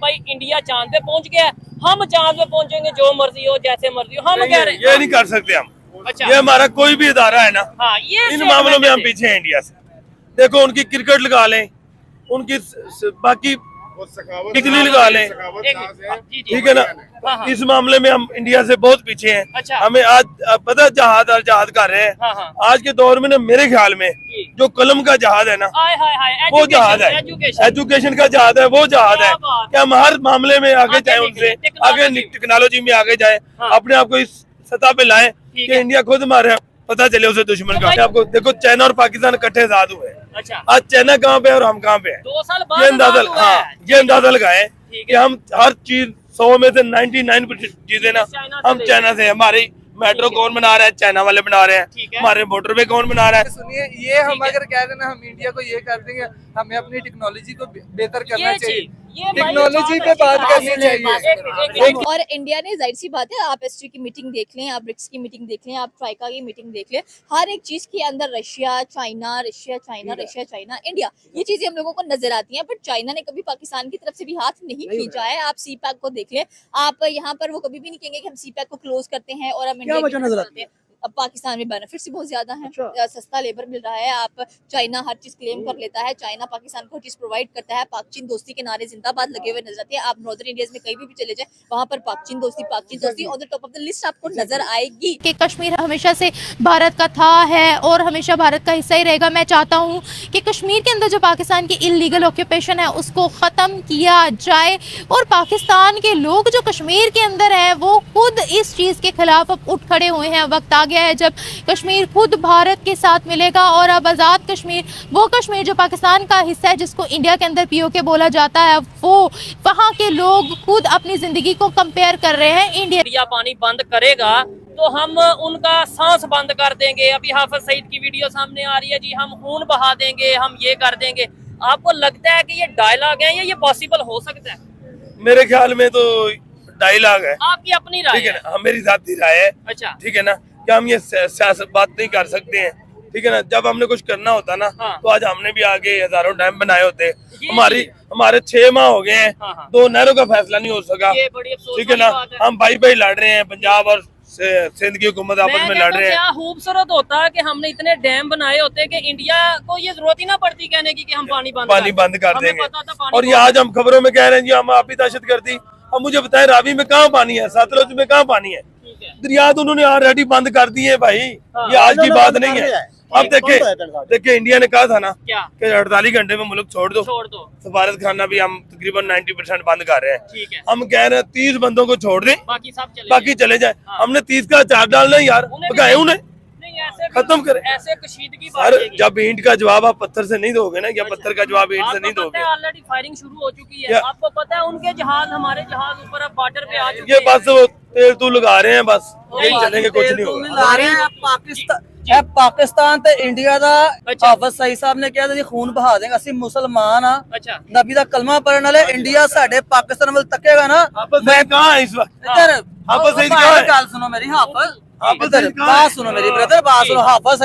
भाई इंडिया चांद पे पहुंच गया है, हम चांद पे पहुंचेंगे जो मर्जी हो जैसे मर्जी हो, हम कह रहे हैं ये नहीं कर सकते हम। अच्छा ये हमारा कोई भी इदारा है ना, हाँ, ये इन मामलों में हम पीछे हैं इंडिया से। देखो उनकी क्रिकेट लगा लें, उनकी बाकी डिग्री लगा लें, ठीक है ना। इस मामले में हम इंडिया से बहुत पीछे हैं। अच्छा। हमें आज पता है जहाज कर रहे हैं। आज के दौर में ना मेरे ख्याल में जो कलम का जहाज है ना, वो जहाज है, एजुकेशन का जहाज है, वो जहाज है कि हम हर मामले में आगे जाए, उनसे आगे टेक्नोलॉजी में आगे जाए, अपने आप को इस सतह पे लाएं कि इंडिया खुद हमारे पता चले उसे दुश्मन का। आपको देखो चाइना और पाकिस्तान इकट्ठे आजाद हुए। अच्छा। आज चाइना कहाँ पे और हम कहाँ पे हैं, 2 साल बाद ये अंदाजा लगाए कि हम हर चीज 100 में से 99% चीजें ना हम चाइना से। हमारी मेट्रो कौन बना रहा है? चाइना वाले बना रहे हैं। हमारे मोटरवे कौन बना रहा है? सुनिए, ये हम अगर कह दें ना हम इंडिया को ये कर देंगे, हमें अपनी टेक्नोलॉजी को बेहतर करना चाहिए, टेक्नोलॉजी पे बात करनी चाहिए। और इंडिया ने जाहिर सी बात है, आप एसटी की मीटिंग देख लें, आप ब्रिक्स की मीटिंग देख लें, आप ट्राइका की मीटिंग देख लें, हर एक चीज के अंदर रशिया चाइना, इंडिया, ये चीजें हम लोगों को नजर आती हैं। बट चाइना ने कभी पाकिस्तान की तरफ से भी हाथ नहीं खींचा है। आप सी पैक को देख लें, आप यहाँ पर वो कभी भी नहीं कहेंगे कि हम सी पैक को क्लोज करते हैं और हम इंडिया की तरफ चलते हैं। अब पाकिस्तान में बेनिफिट्स भी बहुत ज्यादा हैं। सस्ता लेबर मिल रहा है। आप चाइना हर चीज क्लेम कर लेता है, चाइना पाकिस्तान को हर चीज प्रोवाइड करता है। पाक चीन दोस्ती के नारे जिंदाबाद लगे हुए नजर आते हैं। आप नॉर्दर्न इंडिया में कहीं भी चले जाए, वहाँ पर पाक चीन दोस्ती on the top of the list आपको नजर आएगी। कि कश्मीर हमेशा से भारत का था है और हमेशा भारत का हिस्सा ही रहेगा। मैं चाहता हूँ कि कश्मीर के अंदर जो पाकिस्तान की इलीगल ऑक्यूपेशन है उसको ख़त्म किया जाए और पाकिस्तान के लोग जो कश्मीर के अंदर है वो खुद इस चीज़ के खिलाफ अब उठ खड़े हुए हैं। वक्त आ गया है जब कश्मीर खुद भारत के साथ मिलेगा और अब आज़ाद कश्मीर, वो कश्मीर जो पाकिस्तान का हिस्सा है जिसको इंडिया के अंदर पीओके बोला जाता है, वो वहाँ के लोग खुद अपनी ज़िंदगी को कंपेयर कर रहे हैं। इंडिया पानी बंद करेगा तो हम उनका सांस बंद कर देंगे। अभी हाफिज सईद की वीडियो सामने आ रही है जी, हम खून बहा देंगे, हम ये कर देंगे। आपको लगता है कि ये डायलॉग है या ये पॉसिबल हो सकता है? मेरे ख्याल में तो डायलॉग है। आपकी अपनी राय है ना, मेरी जाती राय है। अच्छा, ठीक है ना, क्या हम ये सियासत बात नहीं कर सकते हैं? ठीक है ना, जब हमने कुछ करना होता ना तो आज हमने भी आगे हजारों डैम बनाए होते। हमारे 6 माह हो गए हैं, 2 नहरों का फैसला नहीं हो सका। ठीक है ना, हम भाई लड़ रहे हैं, पंजाब और सिंध की हुकूमत आपस में लड़ रहे हैं। क्या खूबसूरत होता है कि हमने इतने डैम बनाए होते कि इंडिया को ये जरूरत ही ना पड़ती कहने की कि हम पानी बंद कर देंगे। और ये आज हम खबरों में कह रहे हैं जी हम आप ही दहशत गर्दी। अब मुझे बताएं रावी में कहाँ पानी है, सतलुज में कहाँ पानी है? दरिया तो उन्होंने ऑलरेडी बंद कर दिए भाई। ये आज की बात नहीं है। अब देखिए इंडिया ने कहा था ना कि 48 घंटे में मुल्क छोड़ दो। सफारत खाना भी हम तकरीबन 90% बंद कर रहे हैं। हम कह रहे हैं 30 बंदों को छोड़ दें, बाकी चले जाए। हमने 30 का चार डालना है यार, भगाए उन्हें, खत्म करें। ऐसे कशीदगी सर जब ईंट का जवाब आप पत्थर से नहीं दोगे ना, या पत्थर का जवाब ईंट से नहीं दोगे। ऑलरेडी फायरिंग शुरू हो चुकी है। आपको पता है उनके जहाज हमारे जहाज ऊपर अब बॉर्डर पे आ चुके हैं। ये बस वो तेल तू लगा रहे हैं, बस यही चलेंगे, कुछ नहीं होगा। पाकिस्तान ते इंडिया दा हाफिज सईद साहब ने कहा था खून बहा देंगे, असि मुसलमान हाँ, नबी दा कलमा पढ़ने वाले। इंडिया साडे पाकिस्तान वाल तकेगा ना। मैं कहाँ है इस वक्त? हाफिज सईद कहाँ है? गल सुनो मेरी, बात सुनो मेरी ब्रदर, बात सुनो। हाफिज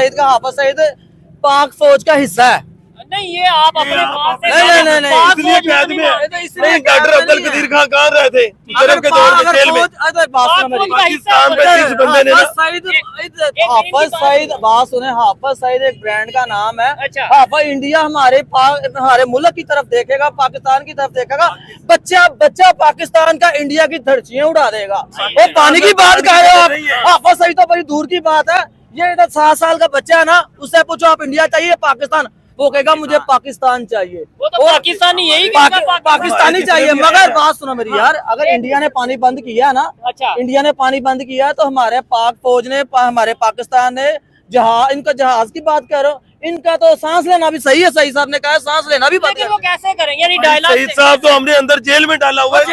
सईद पाक फौज का हिस्सा है। नहीं, ये आप अपने नहीं, डॉक्टर अब्दुल कदीर खान कहाँ रहे थे के दौर में जेल में? हाफिज सईद एक ब्रांड का नाम है। हाफिज इंडिया हमारे मुल्क की तरफ देखेगा, पाकिस्तान की तरफ देखेगा। बच्चा पाकिस्तान का इंडिया की धरतियां उड़ा देगा। वो पानी की बात कर रहे हो आप, हाफिज सईद तो बड़ी दूर की बात है। ये इधर 7 साल का बच्चा है ना, उससे पूछो आप इंडिया चाहिए पाकिस्तान, वो कहेगा मुझे पाकिस्तान चाहिए। वो तो पाकिस्तानी यही पाकिस्तानी चाहिए। मगर बात सुनो मेरी यार, अगर इंडिया ने पानी बंद किया ना, इंडिया ने पानी बंद किया तो हमारे पाक फौज ने, हमारे पाकिस्तान ने इनका जहाज की बात करो, इनका तो सांस लेना भी सही है। सही साहब ने कहा सांस लेना भी बंद है। वो कैसे करेंगे? यानी डायलॉग सईद साहब तो हमने अंदर जेल में डाला हुआ है।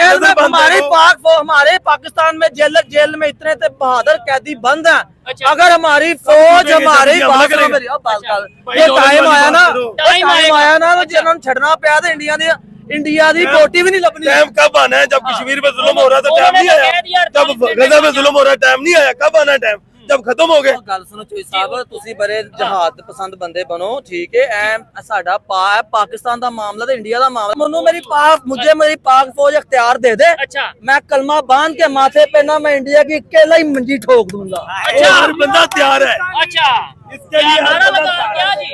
हमारे पाकिस्तान में जेल में इतने बहादुर कैदी बंद हैं। अगर हमारी फौज हमारी टाइम आया ना तो जिन्होंने छड़ना पाया था इंडिया दी बोटी भी नहीं लभनी। टाइम कब आना है? जब कश्मीर में जुल्म हो रहा था टाइम नहीं आया, जब गजा में जुल्म हो रहा है टाइम नहीं आया। कब आना है टाइम? जब खत्म हो गए। ਗੱਲ ਸੁਣੋ ਚੋਈ ਸਾਹਿਬ, ਤੁਸੀਂ ਬੜੇ ਜਹਾਦ ਪਸੰਦ ਬੰਦੇ ਬਣੋ, ਠੀਕ ਹੈ। ਐ ਸਾਡਾ ਪਾਕਿਸਤਾਨ ਦਾ ਮਾਮਲਾ ਤੇ ਇੰਡੀਆ ਦਾ ਮਾਮਲਾ, ਮੈਨੂੰ मेरी पाक फौज इख्तियार दे दे, अच्छा मैं कलमा बांध के माथे पे ना मैं इंडिया की अकेला ही मंजी ठोक दूंगा। अच्छा हर बंदा तैयार है अच्छा इसके लिए, हर नारा बंदा लगा तैयार क्या है। जी?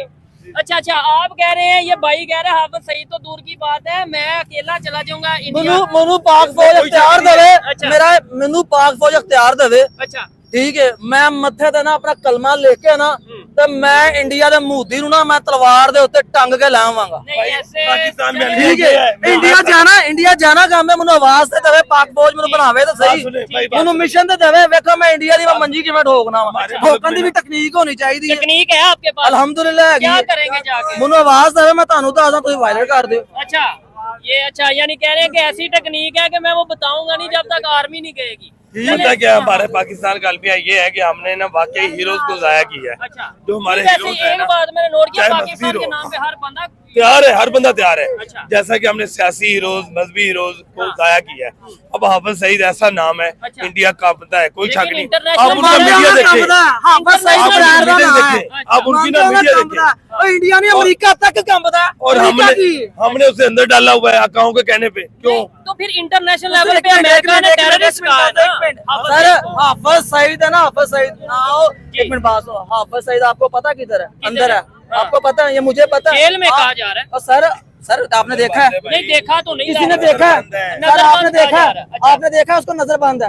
अच्छा अच्छा, आप कह रहे हैं, ये भाई कह रहे हैं हाफिज सईद तो दूर की बात है, मैं अकेला चला जाऊंगा इंडिया। मैनू पाक फौज इख्तियार देवे, अच्छा। मैनू पाक फौज इख्तियार देवे, अच्छा ठीक है। मैं मथे ते ना अपना कलमा लेके ना ते मैं इंडिया दे मूदी नू ना मैं तलवार दे उत्ते टंग के लावांगा। नहीं ऐसे पाकिस्तान में ठीक है, इंडिया जाना काम है, मैनू आवाज ते देवे, पाक फौज मैनू बनावे तो बात सुने, सही, भाई बात मैनू मिशन ते देवे, वेखो मैं इंडिया दी मंजी किवें ठोकना वा। ठोकन दी भी तकनीक होनी चाहिए है, तकनीक है आपके पास, अल्हम्दुलिल्लाह हैगी क्या है। करेंगे जाके? मैनू आवाज देवे, मैं तुहानू दसदा, तुसीं वायरल कर दिओ। अच्छा ये अच्छा, यानी कह रहे हैं कि ऐसी टेक्निक है कि मैं वो बताऊंगा नहीं जब तक आर्मी नहीं कहेगी। पता क्या है, हमारे पाकिस्तान का अलमिया ये है कि हमने ना वाकई हीरोज को जाया किया है। अच्छा जो हमारे वैसे हीरोज है एक ना, बात मैंने नोट किया, चाहे पाकिस्तान मजदूर के हो, नाम पे हर बंदा तैयार है, हर बंदा तैयार है। अच्छा। जैसा कि हमने सियासी हीरोज, मजहबी हीरोज को जाया किया है। अब हाफिज सईद ऐसा नाम है, अच्छा। इंडिया का पता है, कोई लेकिन शक नहीं। इंटरनेशनल आप उनका मामला मीडिया में देखिए, हाफिज सईद आप बरार उनकी दा मीडिया नाम है। देखिए, आप उनकी ना मीडिया देखिए। इंडिया ने अमेरिका तक कंबदा, और हमने उसे अंदर डाला हुआ है आकाओं के कहने पे। क्यों? तो फिर इंटरनेशनल लेवल पे अमेरिका ने टेररिस्ट कहा है ना। सर हाफिज सईद है ना, हाफिज सईद आओ एक मिनट बात सुनो, हाफिज सईद आपको पता किधर है? अंदर है, हाँ। आपको पता है, ये मुझे पता है। जेल में कहा जा रहा है। और सर आपने देखा है? नहीं देखा तो नहीं, किसी ने देखा है? सर आपने देखा है? आपने देखा उसको नजरबंद है?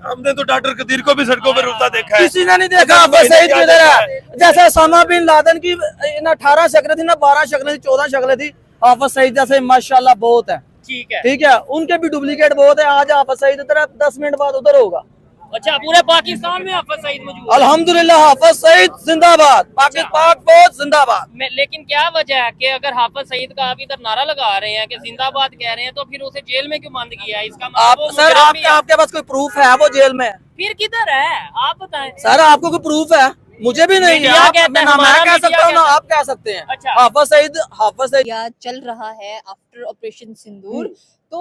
हमने तो डॉक्टर कदीर को भी सड़कों पर रुकता देखा है। किसी ने नहीं देखा हाफिज सईद किधर है? जैसे ओसामा बिन लादेन की ना 18 शक्लें थी, ना 12 शक्लें थी, 14 शक्लें थी, हाफिज सईद जैसे माशाल्लाह बहुत है, ठीक है। ठीक है। उनके भी डुप्लीकेट बहुत है। आज हाफिज सईद उधर है, 10 मिनट बाद उधर होगा। अच्छा पूरे पाकिस्तान में हाफिज सईद मौजूद है। अल्हम्दुलिल्लाह हाफिज सईद जिंदाबाद, पाक फौज जिंदाबाद। लेकिन क्या वजह है कि अगर हाफिज सईद का आप इधर नारा लगा रहे हैं कि जिंदाबाद कह रहे हैं, तो फिर उसे जेल में क्यों बंद किया है? इसका मतलब आप वो सर मुजरिम भी है। आपके पास कोई प्रूफ है वो जेल में? फिर किधर है आप बताएं। सर आपको कोई प्रूफ है? मुझे भी नहीं है। मीडिया आप कहता है, मैं हमारा कह सकता हूँ ना, मीडिया आप कह सकते हैं। अच्छा। हाफिज सईद इंडिया चल रहा है आफ्टर ऑपरेशन सिंदूर, तो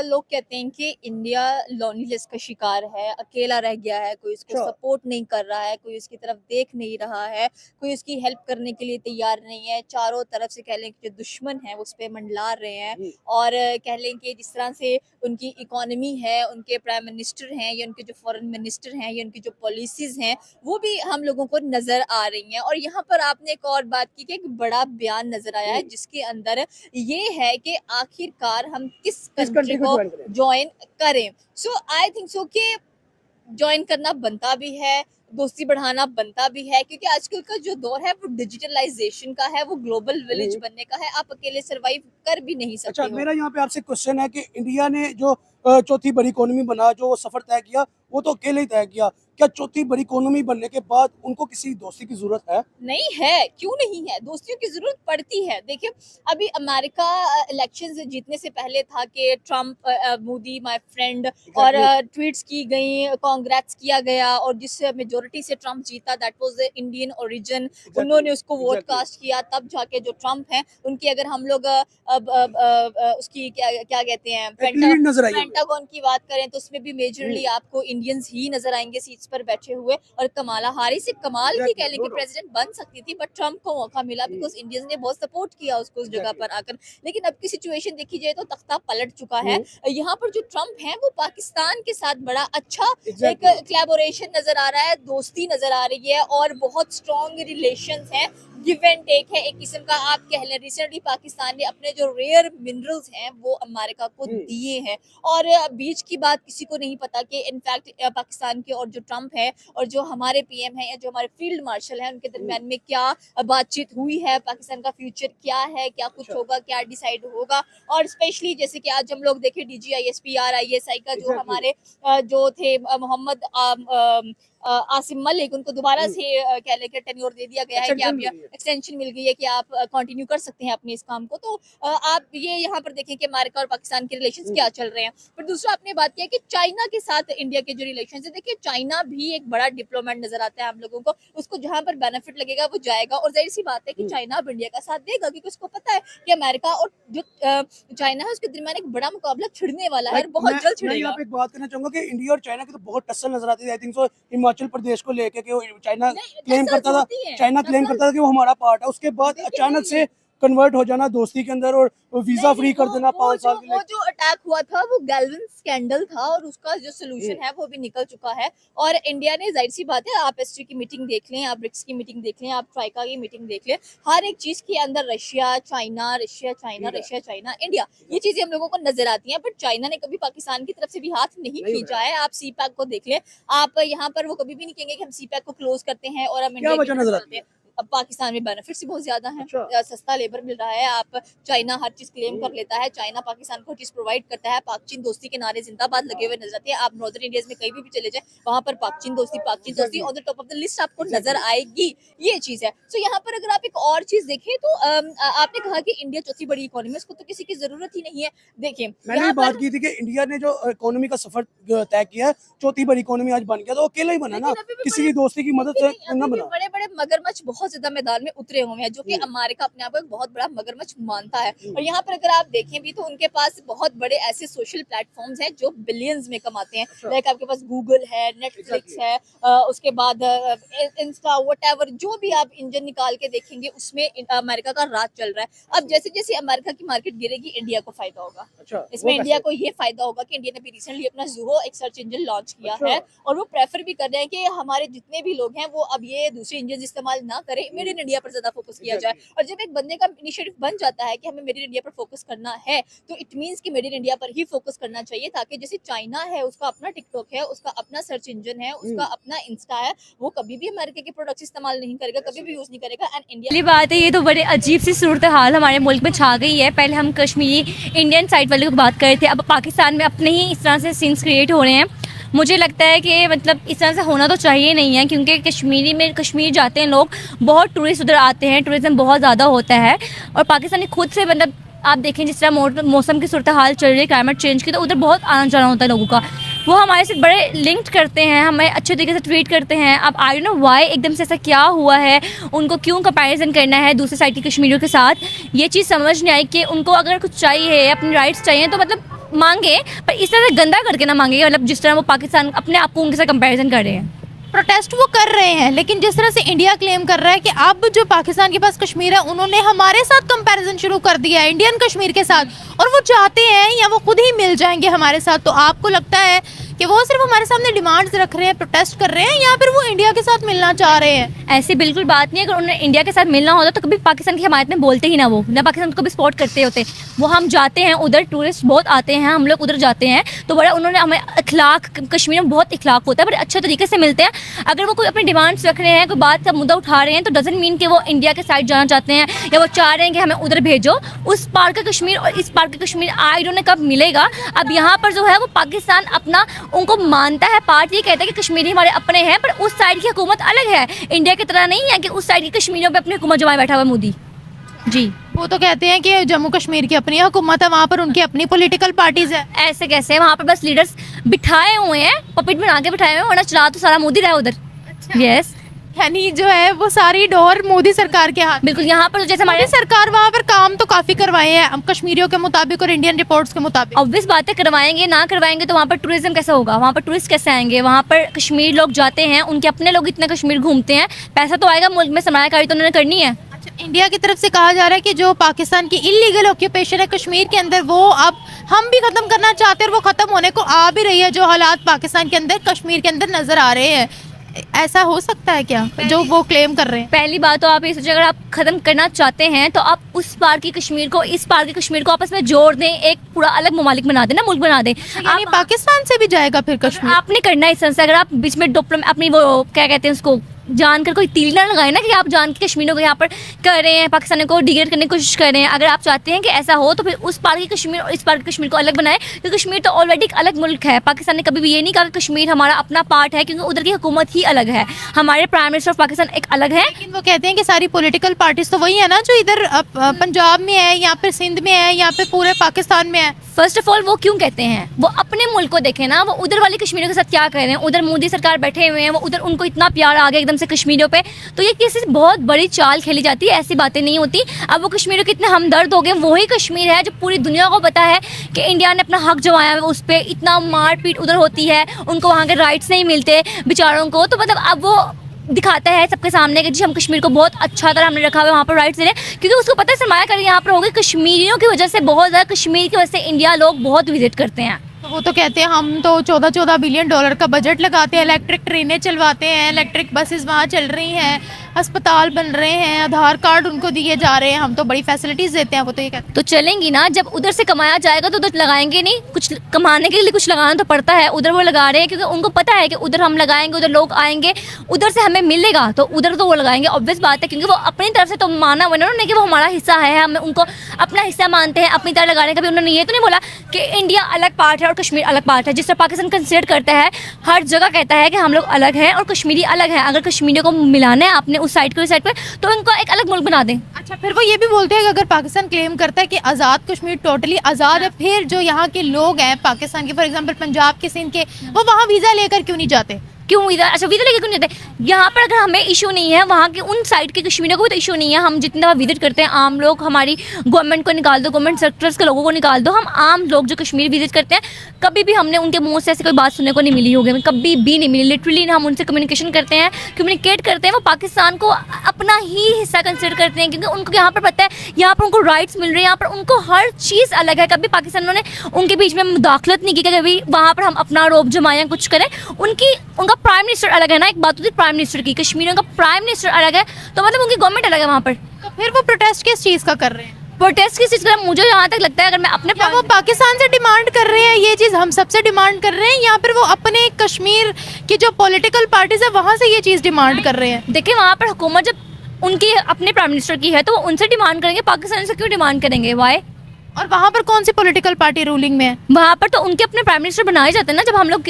लोग कहते हैं कि इंडिया लॉनलीनेस का शिकार है, अकेला रह गया है, कोई उसको सपोर्ट नहीं कर रहा है, कोई उसकी तरफ देख नहीं रहा है, कोई उसकी हेल्प करने के लिए तैयार नहीं है। चारों तरफ से कह लें कि जो दुश्मन है उस पर मंडला रहे हैं, और कह लें कि जिस तरह से उनकी इकोनॉमी है, उनके प्राइम मिनिस्टर हैं या उनके जो फॉरेन मिनिस्टर हैं या उनकी जो पॉलिसीज हैं, वो भी हम लोगों को नजर आ रही हैं। और यहाँ पर आपने एक और बात की कि एक बड़ा बयान नजर आया है जिसके अंदर ये है कि आखिरकार हम किस कंट्री को ज्वाइन करें। सो आई थिंक सो कि ज्वाइन करना बनता भी है, दोस्ती बढ़ाना बनता भी है, क्योंकि आजकल का जो दौर है वो डिजिटलाइजेशन का है, वो ग्लोबल विलेज बनने का है। आप अकेले सरवाइव कर भी नहीं सकते। अच्छा, मेरा यहाँ पे आपसे क्वेश्चन है कि इंडिया ने जो चौथी बड़ी इकोनॉमी बना, जो सफर तय किया, वो तो अकेले ही तय किया। क्या चौथी बड़ी इकोनॉमी बनने के बाद उनको किसी दोस्ती की जरूरत है? नहीं है, क्यों नहीं है, दोस्तियों की जरूरत पड़ती है। देखिए अभी अमेरिका इलेक्शंस जीतने से पहले था कि ट्रम्प मोदी माय फ्रेंड, और ट्वीट्स की गई, कांग्रेस किया गया, और जिस मेजोरिटी से ट्रम्प जीता दैट वाज इंडियन ओरिजिन, उन्होंने उसको वोट कास्ट किया, तब जाके जो ट्रम्प हैं उनकी अगर हम लोग उसकी क्या कहते हैं पेंटागन की बात करें तो उसमें भी मेजरली आपको इंडियंस ही नजर आएंगे सीट्स पर बैठे हुए। और कमाला हारिस एक कमाल की कह लें कि प्रेसिडेंट बन सकती थी, बट ट्रम्प को मौका मिला बिकॉज इंडियंस ने बहुत सपोर्ट किया उसको उस जगह पर आकर। लेकिन अब की सिचुएशन देखी जाए तो तख्ता पलट चुका है। यहाँ पर जो ट्रम्प है वो पाकिस्तान के साथ बड़ा अच्छा एक कोलैबोरेशन नजर आ रहा है, दोस्ती नजर आ रही है, और बहुत स्ट्रॉन्ग रिलेशंस हैं, गिव एंड टेक है एक किस्म का। आप कह लें रिसेंटली पाकिस्तान ने अपने जो रेयर मिनरल्स हैं वो अमेरिका को दिए हैं, और बीच की बात किसी को नहीं पता कि इनफैक्ट पाकिस्तान के और जो ट्रम्प है और जो हमारे पीएम है या जो हमारे फील्ड मार्शल हैं उनके दरमियान में क्या बातचीत हुई है, पाकिस्तान का फ्यूचर क्या है, क्या कुछ होगा, क्या डिसाइड होगा। और स्पेशली जैसे कि आज हम लोग देखें DGISP RISI का जो हमारे जो थे मोहम्मद आसिम मलिक, उनको दोबारा से कह लेकर टेन्योर दे दिया गया है कि आप एक्सटेंशन मिल गई है कि आप कंटिन्यू कर सकते हैं अपने इस काम को। तो आप ये यहाँ पर देखें कि अमेरिका और पाकिस्तान के रिलेशंस क्या चल रहे हैं। पर दूसरा आपने बात किया कि चाइना के साथ इंडिया के जो रिलेशंस है, देखिए चाइना भी एक बड़ा डिप्लोमेट नजर आता है हम लोगों को, उसको जहाँ पर बेनिफिट लगेगा वो जाएगा, और जाहिर सी बात है कि चाइना अब इंडिया का साथ देगा क्योंकि उसको पता है कि अमेरिका और जो चाइना है उसके दरमियान एक बड़ा मुकाबला छिड़ने वाला है, बहुत जल्द छिड़ेगा। मैं एक बात करना चाहूंगा कि इंडिया और चाइना की तो बहुत टक्कर नजर आती है। I think so Himachal Pradesh को लेके कि वो चाइना नहीं, क्लेम नफरत करता था, होती है, चाइना क्लेम नफरत। करता था कि वो हमारा पार्ट है, उसके बाद अचानक से कन्वर्ट हो जाना दोस्ती के अंदर और वीजा फ्री कर देना 5 साल के लिए। वो जो अटैक हुआ था वो गैल्वन स्कैंडल था और उसका जो सोल्यूशन है वो भी निकल चुका है। और इंडिया ने, जाहिर सी बात है, आप एसटी की मीटिंग देख लें, आप ब्रिक्स की मीटिंग देख लें, आप ट्राइका की मीटिंग देख लें, हर एक चीज के अंदर Russia China, Russia China, Russia China, India, ये चीजें हम लोगों को नजर आती हैं। बट चाइना ने कभी पाकिस्तान की तरफ से भी हाथ नहीं खींचा है। आप सी पैक को देख लें, आप यहाँ पर वो कभी भी नहीं कहेंगे कि हम सी पैक को क्लोज करते हैं और हम क्या इंडिया वजह की तरफ नजर चलते हैं। अब पाकिस्तान में बेनिफिट्स बहुत ज्यादा हैं, अच्छा। सस्ता लेबर मिल रहा है, आप चाइना हर चीज क्लेम कर लेता है, चाइना पाकिस्तान को हर चीज प्रोवाइड करता है, पाक चीन दोस्ती के नारे जिंदाबाद लगे हुए नजर आते हैं। आप नॉर्दर्न इंडिया में कहीं भी चले जाए वहां पर पाक चीन दोस्ती on the top of the list आपको नजर आएगी, ये चीज है। सो यहाँ पर अगर आप एक और चीज देखें तो आपने कहा कि इंडिया चौथी बड़ी इकोनॉमी है, उसको तो किसी की जरूरत ही नहीं है। देखिए मैंने यहाँ भी बात पर की थी कि इंडिया ने जो इकोनॉमी का सफर तय किया है, चौथी बड़ी इकोनॉमी आज बन गया, तो अकेला ही बना ना, लेकिन अभी भी किसी की दोस्ती की मदद से ना बना। बड़े बड़े मगरमच्छ बहुत ज्यादा मैदान में उतरे हुए हैं, जो कि अमेरिका अपने आप को एक बहुत बड़ा मगरमच्छ मानता है। और यहाँ पर अगर आप देखें भी तो उनके पास बहुत बड़े ऐसे सोशल प्लेटफॉर्म्स हैं जो बिलियंस में कमाते हैं। लाइक आपके पास गूगल है, नेटफ्लिक्स है, उसके बाद इंस्टा, व्हाटएवर, जो भी आप इंजन निकाल के देखेंगे उसमें अमेरिका का राज चल रहा है। अब जैसे जैसे अमेरिका की मार्केट गिरेगी, इंडिया को फायदा होगा। अच्छा, इसमें वो इंडिया कैसे? को ये फायदा होगा कि इंडिया ने भी रिसेंटली अपना ज़ूहो एक सर्च इंजन लॉन्च किया अच्छा। है और वो प्रेफर भी कर रहे हैं कि हमारे जितने भी लोग हैं वो अब ये दूसरे इंजन इस्तेमाल ना करें, मेड इन इंडिया पर ज्यादा फोकस किया जाए। और जब एक बंदे का इनिशिएटिव बन जाता है कि हमें मेड इन इंडिया पर फोकस करना है, तो इट मींस कि मेड इन इंडिया पर ही फोकस करना चाहिए, ताकि जैसे चाइना है उसका अपना टिकटॉक है, उसका अपना सर्च इंजन है, उसका अपना इंस्टा है, वो कभी भी अमेरिका के प्रोडक्ट्स इस्तेमाल नहीं करेगा, कभी भी यूज नहीं करेगा। एंड इंडिया पहली बात है, ये तो बड़े अजीब सी सूरत हाल हमारे मुल्क में छा गई है। पहले हम कश्मीरी इंडियन साइड वाले को बात कर रहे थे, अब पाकिस्तान में अपने ही इस तरह से सीन्स क्रिएट हो रहे हैं। मुझे लगता है कि मतलब इस तरह से होना तो चाहिए नहीं है, क्योंकि कश्मीर जाते हैं लोग, बहुत टूरिस्ट उधर आते हैं, टूरिज्म बहुत ज़्यादा होता है। और पाकिस्तानी खुद से मतलब आप देखें जिस तरह मौसम की सूरत हाल चल रही है, क्लाइमेट चेंज की, तो उधर बहुत आना जाना होता है लोगों का। वो हमारे से बड़े लिंक्ड करते हैं, हमें अच्छे तरीके से ट्रीट करते हैं। अब आई डोंट नो व्हाई एकदम से ऐसा क्या हुआ है, उनको क्यों कंपैरिजन करना है दूसरे साइड के कश्मीरियों के साथ, ये चीज़ समझ नहीं आई। कि उनको अगर कुछ चाहिए, अपनी राइट्स चाहिए, तो मतलब मांगे, पर इस तरह से गंदा करके ना मांगे, मतलब जिस तरह वो पाकिस्तान अपने आप को उनके साथ कंपैरिजन कर रहे हैं। प्रोटेस्ट वो कर रहे हैं, लेकिन जिस तरह से इंडिया क्लेम कर रहा है कि अब जो पाकिस्तान के पास कश्मीर है, उन्होंने हमारे साथ कंपैरिजन शुरू कर दिया है इंडियन कश्मीर के साथ, और वो चाहते हैं या वो खुद ही मिल जाएंगे हमारे साथ। तो आपको लगता है कि वो सिर्फ हमारे सामने डिमांड्स रख रहे हैं, प्रोटेस्ट कर रहे हैं, या फिर वो इंडिया के साथ मिलना चाह रहे हैं? ऐसी बिल्कुल बात नहीं है। अगर उन्हें इंडिया के साथ मिलना होता तो कभी पाकिस्तान की हमायत में बोलते ही ना, वो ना पाकिस्तान को भी सपोर्ट करते होते। वो हम जाते हैं उधर, टूरिस्ट बहुत आते हैं, हम लोग उधर जाते हैं, तो बड़ा उन्होंने हमें अखलाक, कश्मीर में बहुत इखलाक होता है, बड़े अच्छे तरीके से मिलते हैं। अगर वो कोई अपनी डिमांड्स रख रहे हैं, कोई बात का मुद्दा उठा रहे हैं, तो डजंट मीन कि वो इंडिया के साइड जाना चाहते हैं या वो चाह रहे हैं कि हमें उधर भेजो। उस पार का कश्मीर और इस पार का कश्मीर आई डोंट नो कब मिलेगा। अब यहाँ पर जो है वो पाकिस्तान अपना उनको मानता है, पार्ट ये कहता है कि कश्मीरी हमारे अपने हैं, पर उस साइड की हुकूमत अलग है, इंडिया की तरह नहीं है कि उस साइड की कश्मीरियों पे अपनी हुकूमत जमाए बैठा हुआ मोदी जी। वो तो कहते हैं कि जम्मू कश्मीर की अपनी हुकूमत है, वहाँ पर उनकी अपनी पॉलिटिकल पार्टीज है। ऐसे कैसे है? वहाँ पर बस लीडर्स बिठाए हुए हैं, पपेट बना के बिठाए हुए हैं, वरना चला तो सारा मोदी रहा है उधर। यस, यानी जो है वो सारी डोर मोदी सरकार के हाथ। बिल्कुल। यहाँ पर जैसे हमारी हमारे सरकार वहाँ पर काम तो काफी करवाए हैं अब कश्मीरियों के मुताबिक और इंडियन रिपोर्ट्स के मुताबिक। ऑब्वियस बातें करवाएंगे, ना करवाएंगे तो वहाँ पर टूरिज्म कैसे होगा, वहाँ पर टूरिस्ट कैसे आएंगे? वहाँ पर कश्मीर लोग जाते हैं, उनके अपने लोग इतना कश्मीर घूमते हैं, पैसा तो आएगा मुल्क में, सरमायाकारी तो उन्होंने करनी है। अच्छा, इंडिया की तरफ से कहा जा रहा है कि जो पाकिस्तान की इलीगल ऑक्यूपेशन है कश्मीर के अंदर, वो अब हम भी खत्म करना चाहते हैं, और वो खत्म होने को आ भी रही है। जो हालात पाकिस्तान के अंदर कश्मीर के अंदर नजर आ रहे हैं, ऐसा हो सकता है क्या जो वो क्लेम कर रहे हैं? पहली बात तो आप ये सोचिए, अगर आप खत्म करना चाहते हैं तो आप उस पार की कश्मीर को इस पार की कश्मीर को आपस में जोड़ दें, एक पूरा अलग ममालिक बना दें ना, मुल्क बना दें। यानी पाकिस्तान से भी जाएगा फिर कश्मीर? आपने करना है इस तरह से। अगर आप बीच में अपनी वो क्या कहते हैं उसको, जानकर कोई तीर ना लगाए ना कि आप जान के कश्मीरियों को यहाँ पर कर रहे हैं, पाकिस्तान को डिग्रेड करने की कोशिश कर रहे हैं। अगर आप चाहते हैं कि ऐसा हो तो फिर उस पार की कश्मीर और इस पार की कश्मीर को अलग बनाए, क्योंकि कश्मीर तो ऑलरेडी एक अलग मुल्क है। पाकिस्तान ने कभी भी ये नहीं कहा कि कश्मीर हमारा अपना पार्ट है, क्योंकि उधर की हुकूमत ही अलग है, हमारे प्राइम मिनिस्टर ऑफ पाकिस्तान एक अलग है। लेकिन वो कहते हैं कि सारी पॉलिटिकल पार्टीज तो वही है ना, जो इधर पंजाब में है, यहाँ पे सिंध में है, यहाँ पे पूरे पाकिस्तान में है। फर्स्ट ऑफ ऑल वो क्यों कहते हैं? वो अपने मुल्क को देखें ना, वो उधर वाली कश्मीरियों के साथ क्या कर रहे हैं। उधर मोदी सरकार बैठे हुए हैं, वो उधर उनको इतना प्यार आ गया एकदम उनसे कश्मीरियों पे, तो ये किसी बहुत बड़ी चाल खेली जाती है, ऐसी बातें नहीं होती। अब वो कश्मीरियों के इतने हमदर्द हो गए, वही कश्मीर है जो पूरी दुनिया को पता है कि इंडिया ने अपना हक जमाया है, उस पर इतना मारपीट उधर होती है, उनको वहाँ के राइट्स नहीं मिलते बेचारों को। तो मतलब अब वो दिखाता है सबके सामने कि जी हम कश्मीर को बहुत अच्छा तरह हमने रखा हुआ है, वहाँ पर राइट्स दे रहे हैं, क्योंकि उसको पता है सरमायाकारी यहाँ पर होगी कश्मीरियों की वजह से, बहुत ज़्यादा कश्मीर की वजह से इंडिया लोग बहुत विजिट करते हैं। तो वो तो कहते हैं हम तो 14-14 बिलियन डॉलर का बजट लगाते हैं, इलेक्ट्रिक ट्रेनें चलवाते हैं, इलेक्ट्रिक बसेस वहाँ चल रही हैं, अस्पताल बन रहे हैं, आधार कार्ड उनको दिए जा रहे हैं, हम तो बड़ी फैसिलिटीज़ देते हैं। वो तो ये कहते हैं तो चलेंगी ना, जब उधर से कमाया जाएगा तो उधर लगाएंगे नहीं, कुछ कमाने के लिए कुछ लगाना तो पड़ता है। उधर वो लगा रहे हैं क्योंकि उनको पता है कि उधर हम लगाएंगे, उधर लोग आएंगे, उधर से हमें मिलेगा, तो उधर तो वो लगाएंगे, ऑब्वियस बात है, क्योंकि वो अपनी तरफ से तो माना हुआ उन्होंने कि वो हमारा हिस्सा है, हम उनको अपना हिस्सा मानते हैं, अपनी तरह लगा रहे हैं। कभी उन्होंने ये तो नहीं बोला कि इंडिया अलग पार्ट है और कश्मीर अलग पार्ट है, जिस तरह पाकिस्तान कंसिडर करता है, हर जगह कहता है कि हम लोग अलग हैं और कश्मीरी अलग है। अगर कश्मीरियों को मिलाना है आपने उस साइड को इस साइड पर, तो इनको एक अलग मुल्क बना दें। अच्छा, फिर वो ये भी बोलते हैं कि अगर पाकिस्तान क्लेम करता है कि आज़ाद कश्मीर टोटली आज़ाद है, फिर जो यहाँ के लोग हैं पाकिस्तान के, फॉर एग्जांपल पंजाब के, सिंध के, वो वहाँ वीज़ा लेकर क्यों नहीं जाते? क्यों वीज़ा, अच्छा वीज़ा लेके क्यों नहीं जाते? यहाँ पर अगर हमें इशू नहीं है, वहाँ के उन साइड के कश्मीरियों को भी तो इशू नहीं है। हम जितनी दफ़ा विजिट करते हैं, आम लोग, हमारी गवर्नमेंट को निकाल दो, गवर्नमेंट सेक्टर्स के लोगों को निकाल दो, हम आम लोग जो कश्मीर विजिट करते हैं, कभी भी हमने उनके मुंह से ऐसी कोई बात सुनने को नहीं मिली होगी, कभी भी नहीं मिली। लिटरली हम उनसे कम्युनिकेशन करते हैं, कम्युनिकेट करते हैं, वो पाकिस्तान को अपना ही हिस्सा कंसिडर करते हैं, क्योंकि उनको यहाँ पर पता है यहाँ पर उनको राइट्स मिल रहे हैं, यहाँ पर उनको हर चीज़ अलग है। कभी पाकिस्तान ने उनके बीच में मुदाखलत नहीं की कि कभी वहाँ पर हम अपना रोब जमाएं, कुछ करें। उनका प्राइम मिनिस्टर अलग है ना, एक बात होती है प्राइम मिनिस्टर की, कश्मीरियों का प्राइम मिनिस्टर अलग है, तो मतलब उनकी गवर्नमेंट अलग है वहाँ पर। तो फिर वो प्रोटेस्ट किस चीज़ का कर रहे हैं? प्रोटेस्ट किस चीज़ का, मुझे यहाँ तक लगता है, अगर मैं अपने वो पाकिस्तान से डिमांड कर रहे हैं, ये चीज़ हम सबसे डिमांड कर रहे हैं, या फिर वो अपने कश्मीर की जो पॉलिटिकल पार्टीज है वहाँ से ये चीज़ डिमांड कर रहे हैं? देखिए, वहाँ पर हुकूमत जब उनकी अपने प्राइम मिनिस्टर की है तो वो उनसे डिमांड करेंगे, पाकिस्तान से क्यों डिमांड करेंगे? वाई? और वहाँ पर कौन सी पॉलिटिकल पार्टी रूलिंग में है? वहाँ पर तो उनके अपने प्राइम मिनिस्टर बनाए जाते हैं ना। जब हम लोग